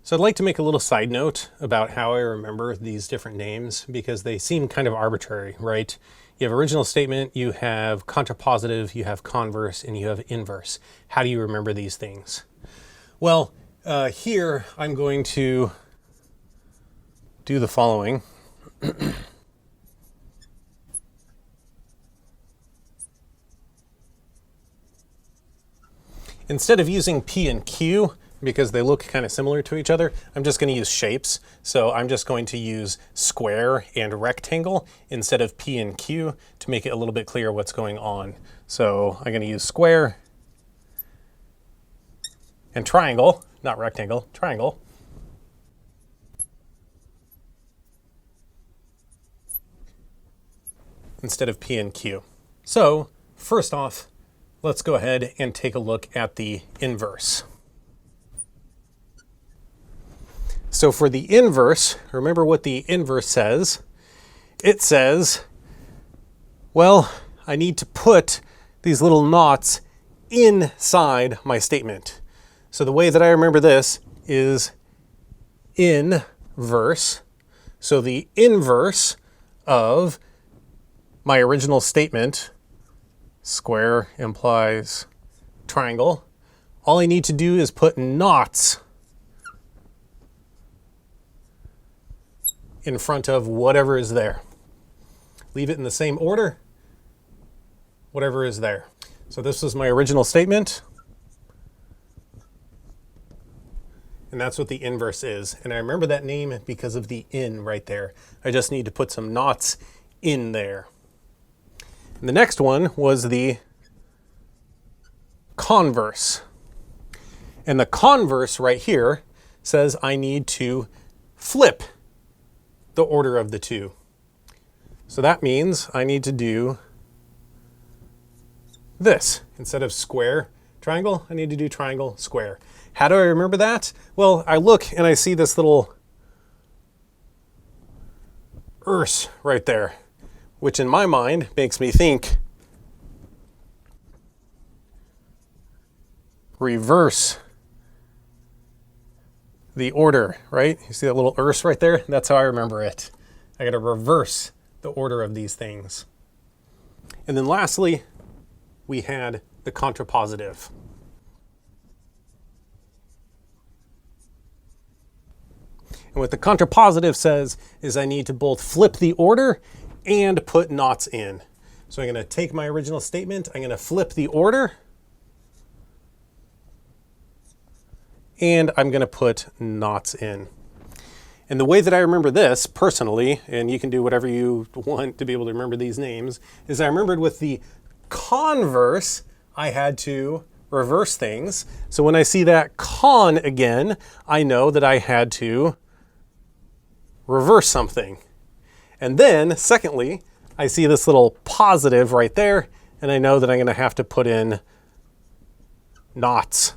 So I'd like to make a little side note about how I remember these different names because they seem kind of arbitrary, right? You have original statement, you have contrapositive, you have converse, and you have inverse. How do you remember these things? Well, here I'm going to do the following. Instead of using P and Q, because they look kind of similar to each other, I'm just going to use shapes. So I'm just going to use square and rectangle instead of P and Q to make it a little bit clearer what's going on. So I'm going to use square and triangle, not rectangle, triangle. Instead of P and Q. So first off, let's go ahead and take a look at the inverse. So for the inverse, remember what the inverse says. It says, well, I need to put these little knots inside my statement. So the way that I remember this is inverse. So the inverse of my original statement, square implies triangle. All I need to do is put knots in front of whatever is there. Leave it in the same order, whatever is there. So this was my original statement. And that's what the inverse is. And I remember that name because of the in right there. I just need to put some knots in there. And the next one was the converse. And the converse right here says I need to flip the order of the two. So that means I need to do this. Instead of square, triangle, I need to do triangle, square. How do I remember that? Well, I look and I see this little earth right there, which in my mind makes me think reverse the order, right? You see that little earth right there? That's how I remember it. I got to reverse the order of these things. And then lastly, we had the contrapositive. And what the contrapositive says is I need to both flip the order and put knots in. So I'm going to take my original statement, I'm going to flip the order, and I'm going to put knots in. And the way that I remember this personally, and you can do whatever you want to be able to remember these names, is I remembered with the converse, I had to reverse things. So when I see that con again, I know that I had to reverse something. And then, secondly, I see this little positive right there, and I know that I'm going to have to put in knots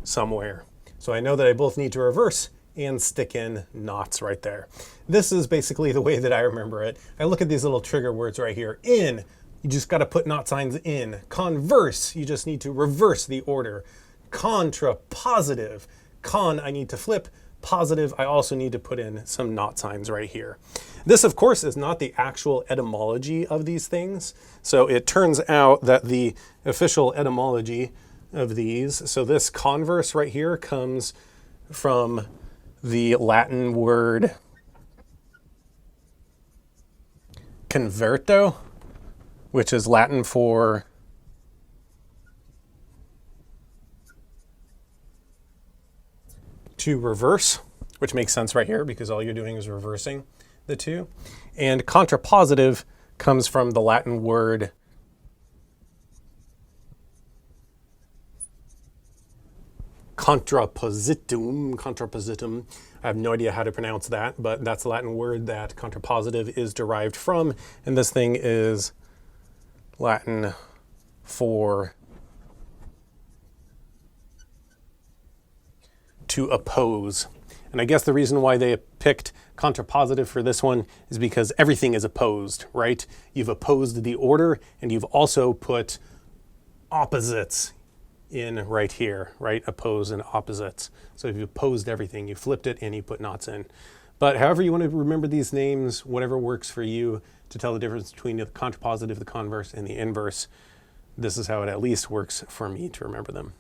somewhere. So I know that I both need to reverse and stick in knots right there. This is basically the way that I remember it. I look at these little trigger words right here. In, you just got to put knot signs in. Converse, you just need to reverse the order. Contrapositive, con, I need to flip. Positive, I also need to put in some knot signs right here. This, of course, is not the actual etymology of these things. So it turns out that the official etymology of these, so this converse right here comes from the Latin word converto, which is Latin for to reverse, which makes sense right here because all you're doing is reversing the two. And contrapositive comes from the Latin word contrapositum. I have no idea how to pronounce that, but that's the Latin word that contrapositive is derived from. And this thing is Latin for to oppose. And I guess the reason why they picked contrapositive for this one is because everything is opposed, right? You've opposed the order and you've also put opposites in right here, right? Oppose and opposites. So if you opposed everything, you flipped it and you put knots in. But however you want to remember these names, whatever works for you to tell the difference between the contrapositive, the converse, and the inverse, this is how it at least works for me to remember them.